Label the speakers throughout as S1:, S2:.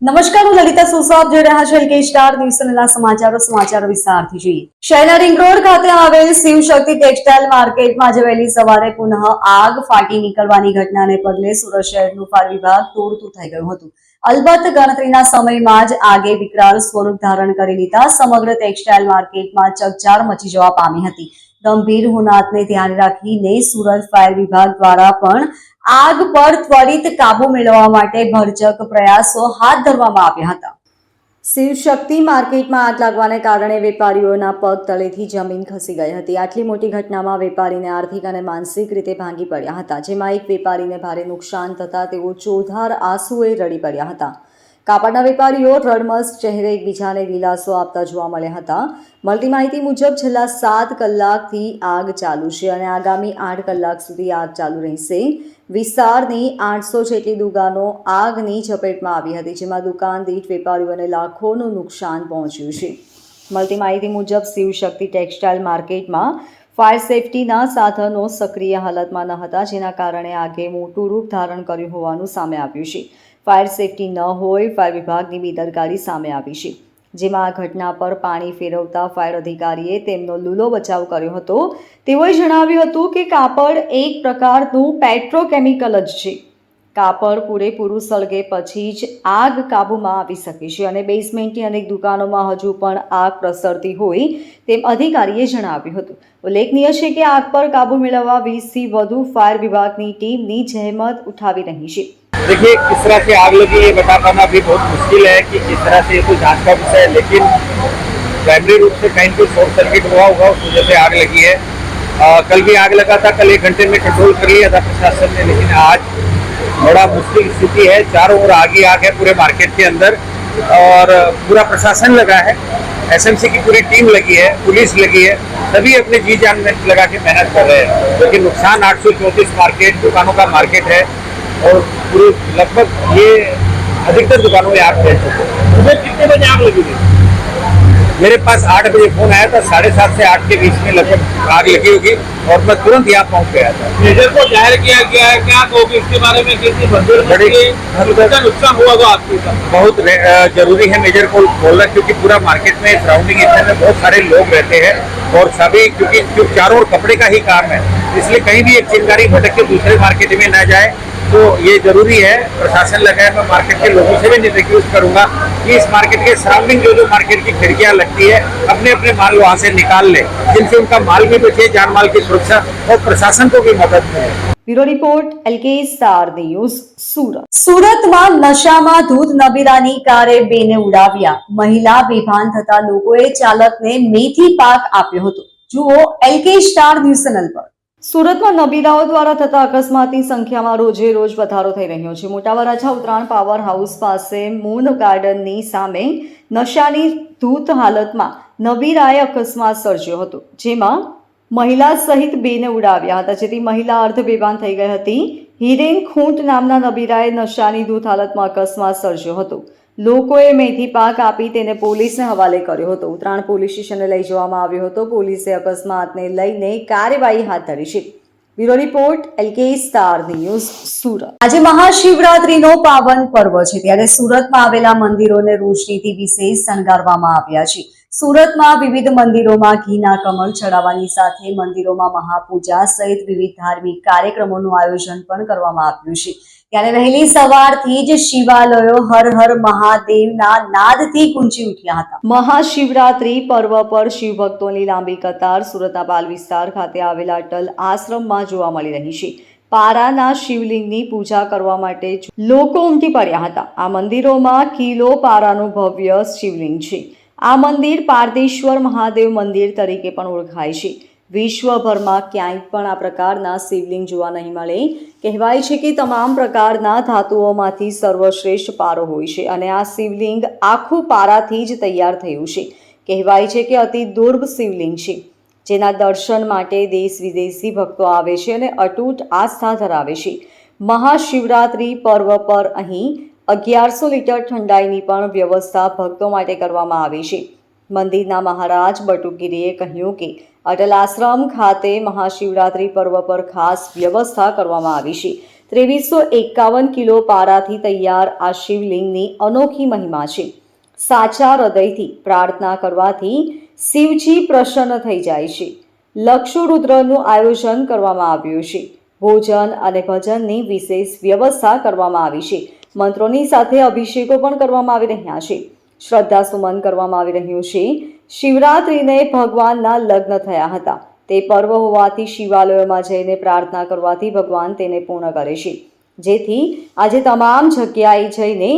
S1: નમસ્કાર, હું લલિતા સોસા આપ જોઈ રહ્યા છો એલકે સ્ટાર ન્યૂઝના સમાચારો વિસ્તારથી જોઈએ. શહેરના રિંગ રોડ ખાતે આવેલ શિવશક્તિ ટેક્સટાઇલ માર્કેટમાં આજે વહેલી સવારે પુનઃ આગ ફાટી નીકળવાની ઘટનાને પગલે સુરત શહેરનું ફાયર વિભાગ દોડતું થઈ ગયું હતું. અલબત્ત ગણતરીના સમયમાં જ આગે વિકરાળ સ્વરૂપ ધારણ કરી લીધા સમગ્ર ટેક્સટાઇલ માર્કેટમાં ચકચાર મચી જવા પામી હતી. ગંભીર હોનારતને ધ્યાને રાખીને સુરત ફાયર વિભાગ દ્વારા પણ આગ પર ત્વરિત કાબુ મેળવવા માટે ભરચક પ્રયાસો હાથ ધરવામાં આવ્યા હતા. શિવશક્તિ માર્કેટમાં આગ લાગવાને કારણે વેપારીઓના પગ તળેથી જમીન ખસી ગઈ હતી. આટલી મોટી ઘટનામાં વેપારીને આર્થિક અને માનસિક રીતે ભાંગી પડ્યા હતા, જેમાં એક વેપારીને ભારે નુકસાન થતા તેઓ ચોધાર આંસુએ રડી પડ્યા હતા. કાપડના વેપારીઓ રડમસ ચહેરે એકબીજાને દિલાસો આપતા જોવા મળ્યા હતા. મળતી માહિતી મુજબ છેલ્લા 7 કલાકથી આગ ચાલુ છે અને આગામી 8 કલાક સુધી આગ ચાલુ રહેશે. વિસ્તારની 800 જેટલી દુકાનો આગની ઝપેટમાં આવી હતી, જેમાં દુકાન દીઠ વેપારીઓને લાખોનું નુકસાન પહોંચ્યું છે. મળતી માહિતી મુજબ શિવશક્તિ ટેક્સટાઇલ માર્કેટમાં ફાયર સેફટીના સાધનો સક્રિય હાલતમાં ન હતા, જેના કારણે આગે મોટું રૂપ ધારણ કર્યું હોવાનું સામે આવ્યું છે. ફાયર સેફટી ન હોય, ફાયર વિભાગની બેદરકારી સામે આવી છે, જેમાં આ ઘટના પર પાણી ફેરવતા ફાયર અધિકારીએ તેમનો લૂલો બચાવ કર્યો હતો. તેઓએ જણાવ્યું હતું કે કાપડ એક પ્રકારનું પેટ્રોકેમિકલ જ છે. કાપડ પૂરેપૂરું સળગે પછી જ આગ કાબૂમાં આવી શકે છે અને બેઝમેન્ટની અનેક દુકાનોમાં હજુ પણ આગ પ્રસરતી હોય તેમ અધિકારીએ જણાવ્યું હતું. ઉલ્લેખનીય છે કે આગ પર કાબૂ મેળવવા 20થી વધુ ફાયર વિભાગની ટીમની જહેમત ઉઠાવી રહી છે.
S2: देखिए, किस तरह से आग लगी ये बता पाना भी बहुत मुश्किल है कि किस तरह से ये तो जांच का विषय है, लेकिन प्राइमरी रूप से कहीं कोई शॉर्ट सर्किट हुआ होगा, उस वजह से आग लगी है. कल भी आग लगा था, कल 1 घंटे में कंट्रोल कर लिया था प्रशासन ने, लेकिन आज बड़ा मुश्किल स्थिति है. चारों ओर आग ही आग है पूरे मार्केट के अंदर और पूरा प्रशासन लगा है. एसएमसी की पूरी टीम लगी है, पुलिस लगी है, सभी अपने जी जान में लगा के मेहनत कर रहे हैं. लेकिन नुकसान 834 मार्केट दुकानों का मार्केट है और पूरे लगभग ये अधिकतर दुकानों में आग फैल चुकी है.
S3: सुबह कितने बजे आग लगी थी?
S2: मेरे पास 8 बजे फोन आया था, 7:30 से 8 के बीच में लगभग आग लगी होगी और मैं तुरंत यहाँ पहुँच गया था.
S3: मेजर को जाहिर किया गया है, क्या कहोगे इसके बारे में? कितनी कितना नुकसान हुआ तो आपके साथ?
S2: बहुत जरूरी है मेजर को बोलना, क्योंकि पूरा मार्केट में सराउंडिंग एरिया में बहुत सारे लोग रहते हैं और सभी, क्योंकि जो चारों ओर कपड़े का ही काम है, इसलिए कहीं भी एक चिंगारी भटक के दूसरे मार्केट में न जाए, तो ये जरूरी है. प्रशासन लगा है. मैं मार्केट के लोगों से भी रिक्वेस्ट करूंगा कि इस मार्केट के सराउंडिंग जो मार्केट की खिड़कियां लगती है, अपने अपने माल वहां से निकाल ले, जिनसे उनका माल भी बचे, जान माल की सुरक्षा और प्रशासन को भी मदद मिले.
S1: Bureau report LK star news Surat. સુરતમાં નશામાં ધૂત નબીરાની કારે બેને ઉડાવ્યા. મહિલા બેભાન થતા લોકોએ ચાલકને મેથી પાક આપ્યો હતો. જુઓ એલકે સ્ટાર ન્યૂઝ ચેનલ પર. સુરતમાં નબીરાઓ દ્વારા થતા અકસ્માતની સંખ્યામાં રોજે રોજ વધારો થઈ રહ્યો છે. મોટા વરાછા ઉત્તરાયણ પાવર હાઉસ પાસે મૂન ગાર્ડનની સામે નશાની ધૂત હાલતમાં નબીરાએ અકસ્માત સર્જ્યો હતો, જેમાં મહિલા સહિત બેને ઉડાવ્યા હતા, જેથી મહિલા અર્ધ બેભાન થઈ ગઈ હતી. હિરેન ખૂંટ નામના નબીરાએ નશાની ધૂત હાલતમાં અકસ્માત સર્જ્યો હતો. લોકોએ મેથી પાક આપી તેને પોલીસને હવાલે કર્યો હતો. ઉત્તરાયણ પોલીસ સ્ટેશને લઈ જવામાં આવ્યો હતો. પોલીસે અકસ્માતને લઈને કાર્યવાહી હાથ ધરી છે. Bureau report LK star news Surat. આજે મહાશિવરાત્રીનો પાવન પર્વ છે, ત્યારે સુરતમાં આવેલા મંદિરોને રોશનીથી વિશેષ શણગારવામાં આવ્યા છે. સુરતમાં વિવિધ મંદિરોમાં ઘીના કમળ ચડાવવાની સાથે મંદિરોમાં મહાપૂજા સહિત વિવિધ ધાર્મિક કાર્યક્રમોનું આયોજન પણ કરવામાં આવ્યું છે. ત્યારે વહેલી સવારથી જ શિવાલયો હર હર મહાદેવના નાદથી ગુંજી ઉઠ્યા હતા. મહાશિવરાત્રી પર્વ પર શિવભક્તોની લાંબી કતાર સુરતના બાલ વિસ્તાર ખાતે આવેલા અટલ આશ્રમમાં જોવા મળી રહી છે. પારાના શિવલિંગની પૂજા કરવા માટે લોકો ઉમટી પડ્યા હતા. આ મંદિરોમાં કિલો પારાનું ભવ્ય શિવલિંગ છે. આ મંદિર પારદેશ્વર મહાદેવ મંદિર તરીકે પણ ઓળખાય છે. વિશ્વભરમાં ક્યાંય પણ આ પ્રકારના શિવલિંગ જોવા નહીં મળે. કહેવાય છે કે તમામ પ્રકારના ધાતુઓમાંથી સર્વશ્રેષ્ઠ પારો હોય છે અને આ શિવલિંગ આખું પારાથી જ તૈયાર થયું છે. કહેવાય છે કે અતિ દુર્લભ શિવલિંગ છે, જેના દર્શન માટે દેશ વિદેશી ભક્તો આવે છે અને અતૂટ આસ્થા ધરાવે છે. મહાશિવરાત્રી પર્વ પર અહીં 1100 લીટર ઠંડાઈની પણ વ્યવસ્થા ભક્તો માટે કરવામાં આવી છે. મંદિરના મહારાજ બટુગીરીએ કહ્યું કે અટલ આશ્રમ ખાતે મહાશિવરાત્રી પર્વ પર ખાસ વ્યવસ્થા કરવામાં આવી છે. 2351 કિલો પારાથી તૈયાર આ શિવલિંગની અનોખી મહિમા છે. સાચા હૃદયથી પ્રાર્થના કરવાથી શિવજી પ્રસન્ન થઈ જાય છે. લક્ષુ રુદ્રનું આયોજન કરવામાં આવ્યું છે. ભોજન અને ભજનની વિશેષ વ્યવસ્થા કરવામાં આવી છે. મંત્રોની સાથે અભિષેકો પણ કરવામાં આવી રહ્યા છે. શ્રદ્ધા સુમન કરવામાં આવી રહ્યું છે. શિવરાત્રિને ભગવાનના લગ્ન થયા હતા. તે પર્વ હોવાથી શિવાલયોમાં જઈને પ્રાર્થના કરવાથી ભગવાન તેને પૂર્ણ કરે છે. જેથી આજે તમામ જગ્યાએ જઈને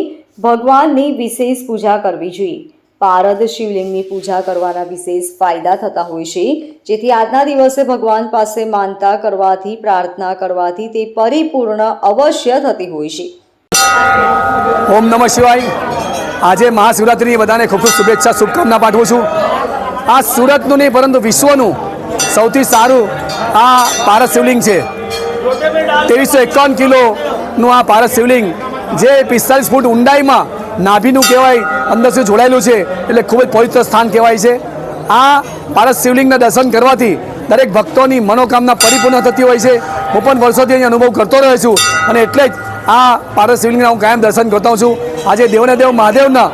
S1: ભગવાનની વિશેષ પૂજા કરવી જોઈએ. પારદ શિવલિંગની પૂજા કરવાના વિશેષ ફાયદા થતા હોય છે. જેથી આજના દિવસે ભગવાન પાસે માનતા કરવાથી પ્રાર્થના કરવાથી તે પરિપૂર્ણ અવશ્ય થતી હોય છે.
S4: ઓમ નમઃ શિવાય. આજે મહાશિવરાત્રિની બધાને ખૂબ ખૂબ શુભેચ્છા શુભકામના પાઠવું છું. આ સુરતનું નહીં પરંતુ વિશ્વનું સૌથી સારું આ પારસ શિવલિંગ છે. 2351 કિલોનું આ પારસ શિવલિંગ જે 45 ફૂટ ઊંડાઈમાં નાભીનું કહેવાય અંદર સુધી જોડાયેલું છે, એટલે ખૂબ જ પવિત્ર સ્થાન કહેવાય છે. આ પારસ શિવલિંગના દર્શન કરવાથી દરેક ભક્તોની મનોકામના પરિપૂર્ણ થતી હોય છે. હું પણ વર્ષોથી અહીં અનુભવ કરતો રહ્યો છું અને એટલે જ આ પારસ શિવલિંગના હું કાયમ દર્શન કરતો છું. આજે દેવને દેવ મહાદેવના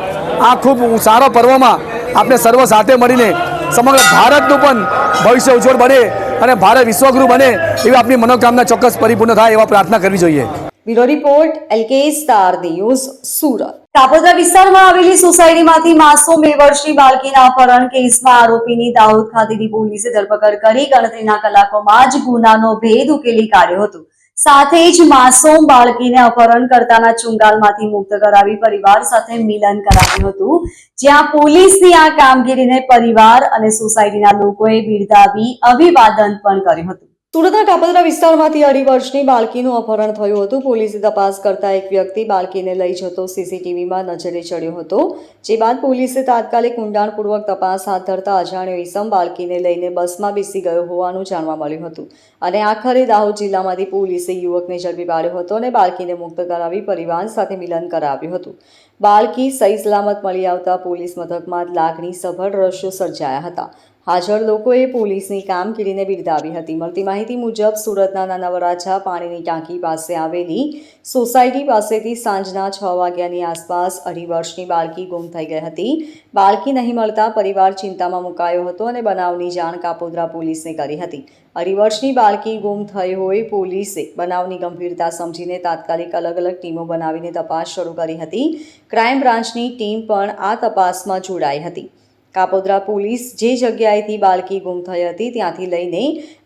S4: આ ખૂબ સારો પર્વમાં આપણે સર્વ સાથે મળીને સમગ્ર ભારતનું પણ ભવિષ્ય ઉજ્જવળ બને અને ભારત વિશ્વગુરુ બને એવી આપણી મનોકામના ચોક્કસ પરિપૂર્ણ થાય એવા પ્રાર્થના કરવી જોઈએ.
S1: Bureau report LK star news Surat. Kapodra વિસ્તારમાં આવેલી સોસાયટીમાંથી માસૂમ 2 વર્ષની બાળકીના અપહરણ કેસમાં આરોપીની દાહોદ ખાતેની પોલીસે ધરપકડ કરી ગણતરીના કલાકોમાં જ ગુનાનો ભેદ ઉકેલી કાઢ્યો હતો. સાથે જ માસૂમ બાળકીને અપહરણ કરતાના ચુંગાલમાંથી મુક્ત કરાવી પરિવાર સાથે મિલન કરાવ્યું હતું. જ્યાં પોલીસની આ કામગીરીને પરિવાર અને સોસાયટીના લોકોએ બિરદાવી અભિવાદન પણ કર્યું હતું. સુરતના કાપોદ્રા વિસ્તારમાંથી 2.5 વર્ષની બાળકીનું અપહરણ થયું હતું. પોલીસે તપાસ કરતા એક વ્યક્તિ બાળકીને લઈ જતો CCTVમાં નજરે ચડ્યો હતો. જે બાદ પોલીસે તાત્કાલિક ઊંડાણપૂર્વક તપાસ હાથ ધરતા અજાણ્યો ઈસમ બાળકીને લઈને બસમાં બેસી ગયો હોવાનું જાણવા મળ્યું હતું અને આખરે દાહોદ જિલ્લામાંથી પોલીસે યુવકને ઝડપી પાડ્યો હતો અને બાળકીને મુક્ત કરાવી પરિવાર સાથે મિલન કરાવ્યું હતું. બાળકી સહી સલામત મળી આવતા પોલીસ મથકમાં લાગણીસભર દ્રશ્યો સર્જાયા હતા. હાજર લોકોએ પોલીસની કામગીરીને બિરદાવી હતી. મળતી માહિતી મુજબ સુરતના નાના વરાછા પાણીની ટાંકી પાસે આવેલી સોસાયટી પાસેથી સાંજના 6 વાગ્યાની આસપાસ 2.5 વર્ષની બાળકી ગુમ થઈ ગઈ હતી. બાળકી નહીં મળતા પરિવાર ચિંતામાં મુકાયો હતો અને બનાવની જાણ કાપોદ્રા પોલીસને કરી હતી. 2.5 વર્ષની બાળકી ગુમ થઈ હોય પોલીસે બનાવની ગંભીરતા સમજીને તાત્કાલિક અલગ અલગ ટીમો બનાવીને તપાસ શરૂ કરી હતી. ક્રાઇમ બ્રાન્ચની ટીમ પણ આ તપાસમાં જોડાઈ હતી. કાપોદ્રા પોલીસ જે જગ્યાએથી બાળકી ગુમ થઈ હતી ત્યાંથી લઈને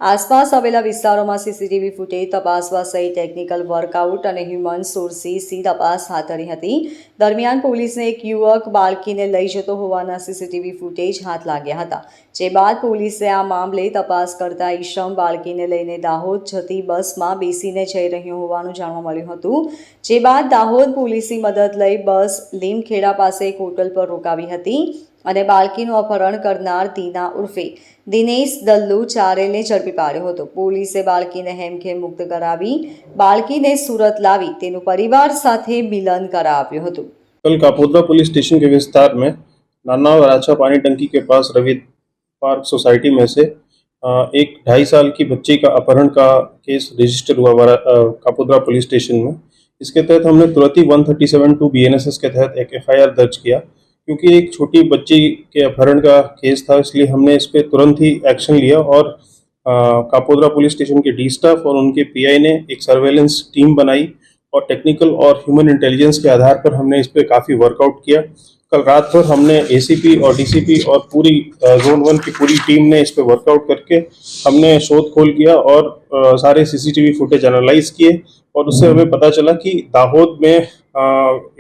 S1: આસપાસ આવેલા વિસ્તારોમાં CCTV ફૂટેજ તપાસવા સહિત ટેકનિકલ વર્કઆઉટ અને હ્યુમન સોર્સિસની તપાસ હાથ ધરી હતી. દરમિયાન પોલીસને એક યુવક બાળકીને લઈ જતો હોવાના CCTV ફૂટેજ હાથ લાગ્યા હતા. જે બાદ પોલીસે આ મામલે તપાસ કરતા ઈશમ બાળકીને લઈને દાહોદ જતી બસમાં બેસીને જઈ રહ્યો હોવાનું જાણવા મળ્યું હતું. જે બાદ દાહોદ પોલીસની મદદ લઈ બસ લીમખેડા પાસે એક હોટલ પર રોકાવી હતી અને બાળકીનું અપહરણ કરનાર દીના ઉર્ફે દિનેશ દલ્લુ ચારેલને ઝડપી પાડ્યો હતો. પોલીસે બાળકીને હેમખેમ મુક્ત કરાવી બાળકીને સુરત લાવી તેનું પરિવાર સાથે મિલન કરાવ્યું હતું.
S5: कल कापोद्रा पुलिस स्टेशन के विस्तार में नाना वराछा पानी टंकी के पास रवि पार्क सोसाइटी में से एक 2.5 साल की बच्ची का अपहरण का केस रजिस्टर हुआ कापोद्रा पुलिस स्टेशन में. इसके तहत हमने तुरंत ही 137(2) BNSS के तहत एक FIR दर्ज किया. क्योंकि एक छोटी बच्ची के अपहरण का केस था, इसलिए हमने इस पर तुरंत ही एक्शन लिया और कापोद्रा पुलिस स्टेशन के डी स्टाफ और उनके PI ने एक सर्वेलेंस टीम बनाई और टेक्निकल और ह्यूमन इंटेलिजेंस के आधार पर हमने इस पर काफ़ी वर्कआउट किया. कल रात भर हमने ACP और DCP और पूरी Zone 1 की पूरी टीम ने इस पर वर्कआउट करके हमने शोध खोल किया और सारे CCTV फुटेज एनालाइज किए और उससे हमें पता चला कि दाहोद में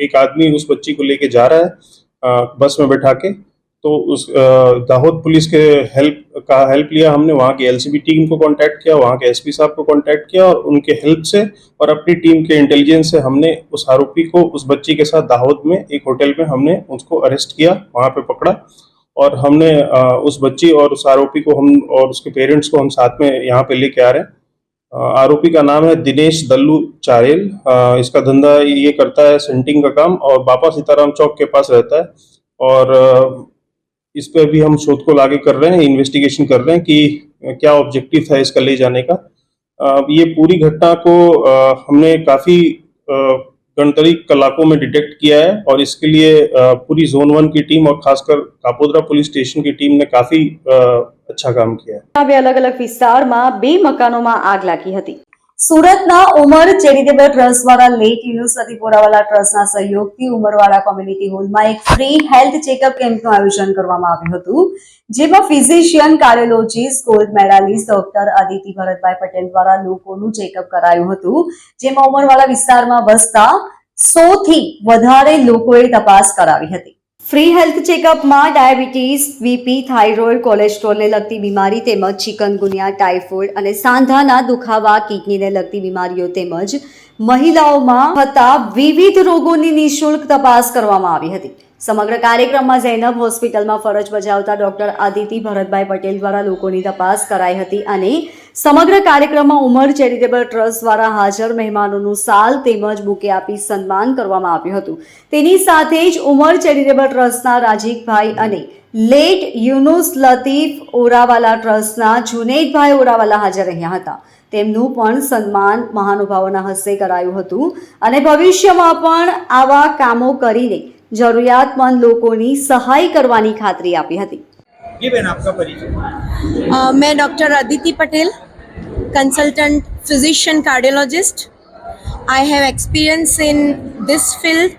S5: एक आदमी उस बच्ची को लेके जा रहा है बस में बैठा के. तो उस दाहोद पुलिस के हेल्प लिया हमने. वहाँ की LCB टीम को कांटेक्ट किया, वहाँ के SP साहब को कांटेक्ट किया और उनके हेल्प से और अपनी टीम के इंटेलिजेंस से हमने उस आरोपी को उस बच्ची के साथ दाहोद में एक होटल में हमने उसको अरेस्ट किया, वहाँ पे पकड़ा और हमने उस बच्ची और उस आरोपी को हम और उसके पेरेंट्स को हम साथ में यहाँ पे लेके आ रहे हैं. आरोपी का नाम है दिनेश दल्लू चारेल. इसका धंधा ये करता है सेंटिंग का काम और बापा सीताराम चौक के पास रहता है. और इस पे भी हम शोध को आगे कर रहे हैं, इन्वेस्टिगेशन कर रहे हैं कि क्या ऑब्जेक्टिव था इसका ले जाने का. ये पूरी घटना को हमने काफी गणतरी कलाकों में डिटेक्ट किया है और इसके लिए पूरी जोन 1 की टीम और खासकर कापोद्रा पुलिस स्टेशन की टीम ने काफी अच्छा काम किया है।
S1: બે અલગ અલગ વિસ્તારમાં બે મકાનોમાં આગ લાગી હતી. સુરતના ઉમર ચેરિટેબલ ટ્રસ્ટ દ્વારા લેટ યુનિવર્સિટી પોરાવાલા ટ્રસ્ટના સહયોગથી ઉમરવાડા કોમ્યુનિટી હોલમાં એક ફ્રી હેલ્થ ચેકઅપ કેમ્પનું આયોજન કરવામાં આવ્યું હતું, જેમાં physician, cardiologist, gold medallist doctor Aditi Bharatbhai Patel દ્વારા લોકોનું ચેકઅપ કરાયું હતું, જેમાં ઉમરવાડા વિસ્તારમાં વસતા 100 થી વધારે લોકોએ તપાસ કરાવી હતી. ફ્રી હેલ્થ ચેકઅપમાં ડાયાબિટીસ, બીપી, થાઇરોઇડ, કોલેસ્ટ્રોલને લગતી બીમારી તેમજ ચિકનગુનિયા, ટાઇફોઇડ અને સાંધાના દુખાવા, કિડનીને લગતી બીમારીઓ તેમજ મહિલાઓમાં થતા વિવિધ રોગોની નિઃશુલ્ક તપાસ કરવામાં આવી હતી. સમગ્ર કાર્યક્રમમાં ઝૈનબ હોસ્પિટલમાં ફરજ બજાવતા ડોક્ટર અદિતિ ભરતભાઈ પટેલ દ્વારા લોકોની તપાસ કરાઈ હતી અને સમગ્ર કાર્યક્રમમાં ઉમર ચેરિટેબલ ટ્રસ્ટ દ્વારા હાજર મહેમાનોનું સાલ તેમજ બુકે આપી સન્માન કરવામાં આવ્યું હતું. તેની સાથે જ ઉમર ચેરિટેબલ ટ્રસ્ટના રાજીકભાઈ અને લેટ યુનુસ લતીફ ઓરાવાલા ટ્રસ્ટના જુનેદભાઈ ઓરાવાલા હાજર રહ્યા હતા. તેમનું પણ સન્માન મહાનુભાવોના હસ્તે કરાયું હતું અને ભવિષ્યમાં પણ આવા કામો કરીને જરૂરિયાતમંદ લોકોની સહાય કરવાની ખાતરી આપી હતી.
S3: जी बहन, आपका परिचय।
S6: मैं doctor Aditi Patel, consultant physician cardiologist. I have experience in this field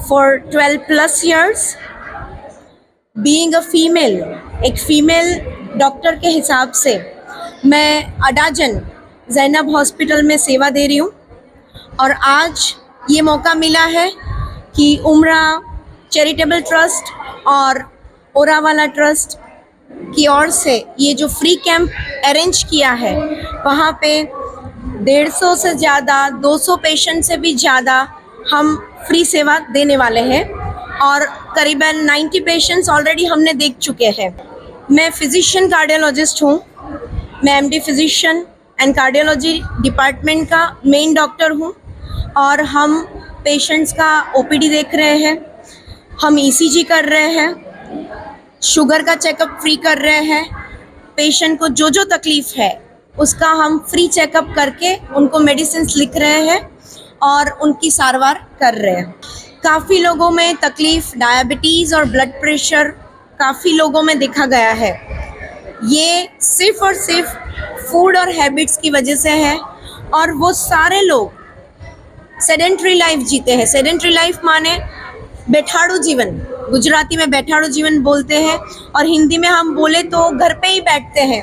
S6: for 12 plus years. Being a female, एक फीमेल डॉक्टर के हिसाब से मैं अडाजन ज़ैनब हॉस्पिटल में सेवा दे रही हूँ और आज ये मौका मिला है कि उमरा चैरिटेबल ट्रस्ट और ओरावाला ट्रस्ट की ओर से ये जो फ्री कैंप अरेंज किया है, वहाँ पे 150 से ज़्यादा, 200 पेशेंट से भी ज़्यादा हम फ्री सेवा देने वाले हैं और करीबन 90 पेशेंट्स ऑलरेडी हमने देख चुके हैं. मैं फिजिशियन कार्डियोलॉजिस्ट हूँ. मैं MD physician and cardiology department का मेन डॉक्टर हूँ और हम पेशेंट्स का ओपीडी देख रहे हैं, हम ईसीजी कर रहे हैं, शुगर का चेकअप फ्री कर रहे हैं. पेशेंट को जो जो तकलीफ़ है उसका हम फ्री चेकअप करके उनको मेडिसिन लिख रहे हैं और उनकी सारवार कर रहे हैं. काफ़ी लोगों में तकलीफ़ डायबिटीज़ और ब्लड प्रेशर काफ़ी लोगों में देखा गया है. ये सिर्फ़ और सिर्फ फूड और हैबिट्स की वजह से है और वो सारे लोग सेडेंट्री लाइफ जीते हैं. सेडेंट्री लाइफ माने बैठाड़ू जीवन, गुजराती में बैठाड़ू जीवन बोलते हैं और हिंदी में हम बोले तो घर पे ही बैठते हैं.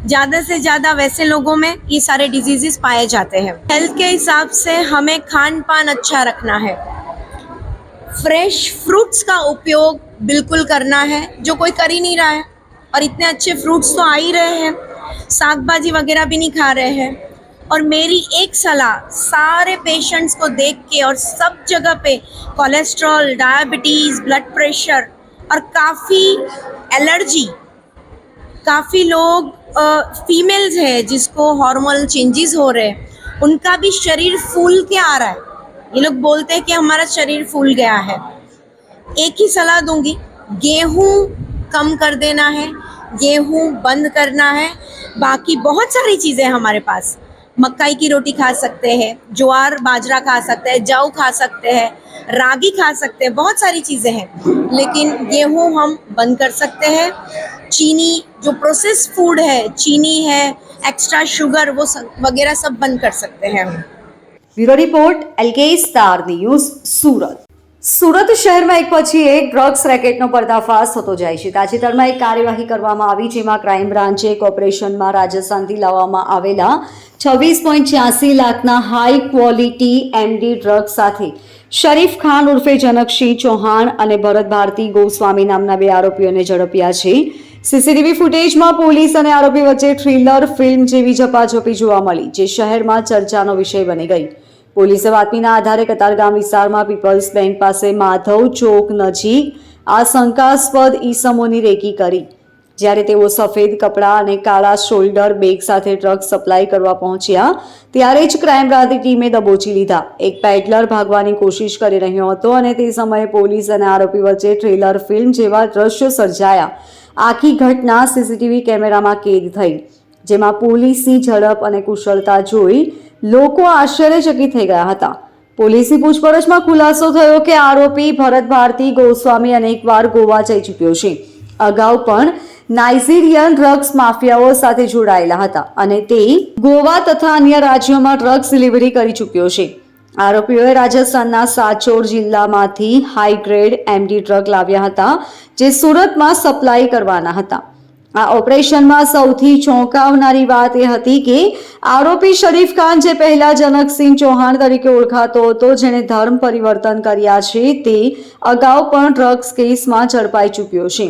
S6: ज़्यादा से ज़्यादा वैसे लोगों में ये सारे डिजीज़ पाए जाते हैं. हेल्थ के हिसाब से हमें खान पान अच्छा रखना है. फ्रेश फ्रूट्स का उपयोग बिल्कुल करना है, जो कोई कर ही नहीं रहा है और इतने अच्छे फ्रूट्स तो आ ही रहे हैं. साग भाजी वगैरह भी नहीं खा रहे हैं. और मेरी एक सलाह सारे पेशेंट्स को देख के और सब जगह पे कोलेस्ट्रॉल, डायबिटीज़, ब्लड प्रेशर और काफ़ी एलर्जी, काफ़ी लोग फीमेल्स हैं जिसको हार्मोनल चेंजेस हो रहे हैं, उनका भी शरीर फूल के आ रहा है. ये लोग बोलते हैं कि हमारा शरीर फूल गया है. एक ही सलाह दूंगी, गेहूँ कम कर देना है, गेहूँ बंद करना है. बाकी बहुत सारी चीज़ें हैं हमारे पास. मक्काई की रोटी खा सकते हैं, ज्वार बाजरा खा सकते हैं, जौ खा सकते हैं, रागी खा सकते हैं, बहुत सारी चीज़ें हैं. लेकिन गेहूँ हम बंद कर सकते हैं. चीनी, जो प्रोसेस फूड है, चीनी है, एक्स्ट्रा शुगर, वो सब वगैरह सब बंद कर सकते हैं हम.
S1: Bureau report LK star news Surat. Surat શહેરમાં એક પછી એક ડ્રગ્સ રેકેટનો પર્દાફાશ થતો જાય છે. તાજેતરમાં એક કાર્યવાહી કરવામાં આવી, જેમાં ક્રાઇમ બ્રાન્ચે એક ઓપરેશનમાં રાજસ્થાનથી લાવવામાં આવેલા 26.86 લાખના હાઈ ક્વોલિટી એમડી ડ્રગ્સ સાથે શરીફ ખાન ઉર્ફે જનકસિંહ ચૌહાણ અને ભરત ભારતી ગોસ્વામી નામના 2 આરોપીઓને ઝડપ્યા છે. સીસીટીવી ફૂટેજમાં પોલીસ અને આરોપી વચ્ચે થ્રિલર ફિલ્મ જેવી ઝપાઝપી જોવા મળી, જે શહેરમાં ચર્ચાનો વિષય બની ગઈ. પોલીસે બાતમીના આધારે કતારગામ વિસ્તારમાં પીપલ્સ બેંક પાસે માધવ ચોક નજીક આ શંકાસ્પદ ઈસમોની રેકી કરી, જ્યારે તેઓ સફેદ કપડાં અને કાળા શોલ્ડર બેગ સાથે ડ્રગ્સ સપ્લાય કરવા પહોંચ્યા, ત્યારે જ ક્રાઇમ બ્રાન્ચની ટીમે દબોચી લીધા. એક પેડલર ભાગવાની કોશિશ કરી રહ્યો હતો અને તે સમયે પોલીસ અને આરોપી વચ્ચે થ્રિલર ફિલ્મ જેવા દ્રશ્યો સર્જાયા. આખી ઘટના સીસીટીવી કેમેરામાં કેદ થઈ, જેમાં પોલીસની ઝડપ અને કુશળતા જોઈ લોકો આશ્ચર્યચકિત થઈ ગયા હતા. પોલીસની પૂછપરછમાં ખુલાસો થયો કે આરોપી ભરત ભારતી ગોસ્વામી અનેકવાર ગોવા જઈ ચૂક્યો છે. અગાઉ પણ નાઇજીરિયન ડ્રગ્સ માફિયાઓ સાથે જોડાયેલા હતા અને તે ગોવા તથા અન્ય રાજ્યોમાં ડ્રગ્સ ડિલિવરી કરી ચૂક્યો છે. આરોપીઓએ રાજસ્થાનના સાચોર જિલ્લામાંથી હાઈ ગ્રેડ એમડી ડ્રગ લાવ્યા હતા, જે સુરતમાં સપ્લાય કરવાના હતા. આ ઓપરેશનમાં સૌથી ચોંકાવનારી વાત એ હતી કે આરોપી શરીફ ખાન, જે પહેલા જનકસિંહ ચૌહાણ તરીકે ઓળખાતો હતો, જેણે ધર્મ પરિવર્તન કર્યા છે, તે અગાઉ પણ ડ્રગ્સ કેસમાં ઝડપાઈ ચૂક્યો છે.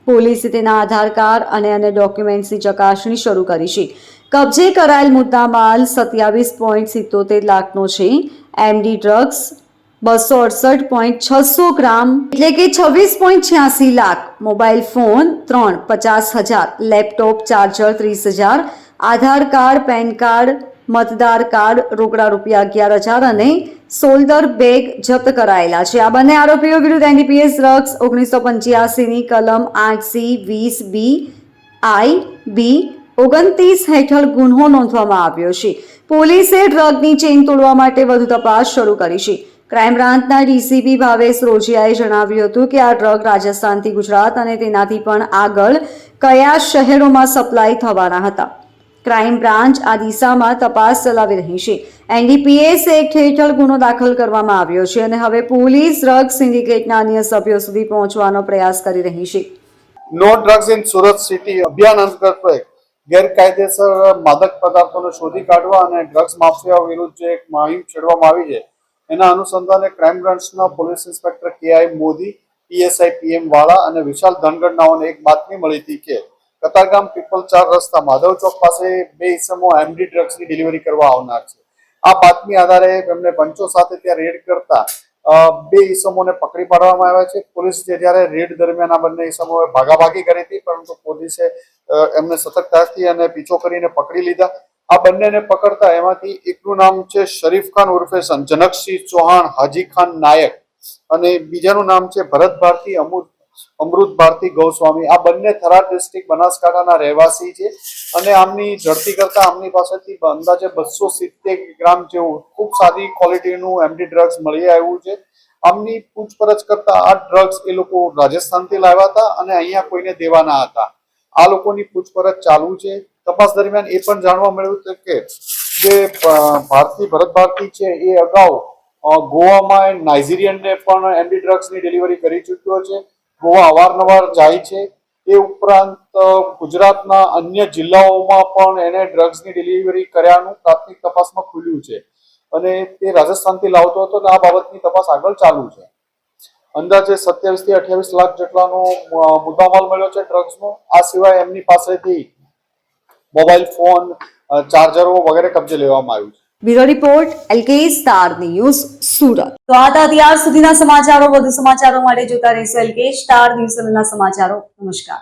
S1: પોલીસે તેના આધાર કાર્ડ અને અન્ય ડોક્યુમેન્ટ્સની ચકાસણી શરૂ કરી છે. કબજે કરાયેલ મુદ્દામાલ 27.77 લાખનો છે. એમડી ડ્રગ્સ 268.600 ગ્રામ એટલે કે 26.86 lakh, mobile phone 3 50,000, laptop charger 30,000, આધાર કાર્ડ, પેન કાર્ડ, મતદાર કાર્ડ, રોકડા રૂપિયા 11,000 અને શોલ્ડર બેગ જપ્ત કરાયેલા છે. આ બંને આરોપીઓ વિરુદ્ધ એનડીપીએસ ડ્રગ્સ 1985ની કલમ 8C20B IB 29 હેઠળ ગુન્હો નોંધવામાં આવ્યો છે. પોલીસે ડ્રગની ચેઇન તોડવા માટે વધુ તપાસ શરૂ કરી છે. ક્રાઇમ બ્રાન્ચના ડીસીપી ભાવેશ રોજિયાએ જણાવ્યું હતું કે આ ડ્રગ રાજસ્થાનથી ગુજરાત અને તેનાથી પણ આગળ કયા શહેરોમાં સપ્લાય થવાના હતા. ક્રાઇમ બ્રાન્ચ આ દિશામાં તપાસ ચલાવી રહી છે. એનડીપીએસ એક્ટ હેઠળ ગુનો દાખલ કરવામાં આવ્યો છે અને હવે પોલીસ ડ્રગ સિન્ડિકેટના અન્ય સભ્યો સુધી પહોંચવાનો પ્રયાસ કરી રહી છે.
S7: No drugs in Surat city અભિયાન અંતર્ગત ગેરકાયદેસર માદક પદાર્થોને શોધી કાઢવા અને ડ્રગ્સ માફિયાઓ વિરુદ્ધ જે એક મુહિમ છેડવામાં આવી છે, એના અનુસંધાને ક્રાઇમ બ્રાન્ચના police inspector KI Modi, PSI PM વાળા અને વિશાલ ધનગઢ નાઓને એક બાતમી મળી હતી કે કતારગામ પીપલ 4 રસ્તા માધવ ચોક પાસે 2 ઇસમો એમડી ડ્રગ્સની ડિલિવરી કરવા આવનાર છે. આ બાતમી આધારે એમને પંચો સાથે ત્યાં રેડ કરતા 2 ઇસમોને પકડી પાડવામાં આવ્યા છે. પોલીસ જ્યારે રેડ દરમિયાન આ બંને ઇસમોએ ભાગાભાગી કરી હતી, પરંતુ પોલીસે એમને સતર્કતાથી અને પીછો કરીને પકડી લીધા. આ બંનેને પકડતા એમાંથી એકનું નામ છે શરીફ ખાન ઉર્ફે જનકસિંહ ચૌહાણ હાજી ખાન નાયક અને બીજાનું નામ છે ભરત ભારતી અમૃત ભારતી ગૌસ્વામી. આ બંને થરાદ ડિસ્ટ્રિક્ટ બનાસકાંઠાના રહેવાસી છે અને આમની ઝડપી કરતા આમની પાસેથી અંદાજે 270 ગ્રામ જેવું ખૂબ સારી ક્વોલિટીનું એમડી ડ્રગ્સ મળી આવ્યું છે. આમની પૂછપરછ કરતા આ ડ્રગ્સ એ લોકો રાજસ્થાનથી લાવ્યા હતા અને અહીંયા કોઈને દેવાના હતા. આ લોકોની પૂછપરછ ચાલુ છે. તપાસ દરમિયાન એ પણ જાણવા મળ્યું છે કે જે ભરત ભારતી છે એ અગાઉ ગોવામાં નાઇજીરિયનને પણ એમડી ડ્રગ્સની ડિલિવરી કરી ચૂક્યો છે. ગોવા અવારનવાર જાય છે. એ ઉપરાંત ગુજરાતના અન્ય જિલ્લાઓમાં પણ એને ડ્રગ્સની ડિલિવરી કર્યાનું પ્રાથમિક તપાસમાં ખુલ્યું છે અને તે રાજસ્થાનથી લાવતો હતો. આ બાબતની તપાસ આગળ ચાલુ છે. અંદાજે 27 થી 28 લાખ જેટલાનો મુદ્દામાલ મળ્યો છે ડ્રગ્સનો. આ સિવાય એમની પાસેથી મોબાઈલ ફોન, ચાર્જરો વગેરે કબજે લેવામાં આવ્યું છે.
S1: Bureau report LK star news Surat. તો આ હતા અત્યાર સુધીના સમાચારો. વધુ સમાચારો માટે જોતા રહેશો LK સ્ટાર ન્યૂઝ ચેનલના સમાચારો. નમસ્કાર.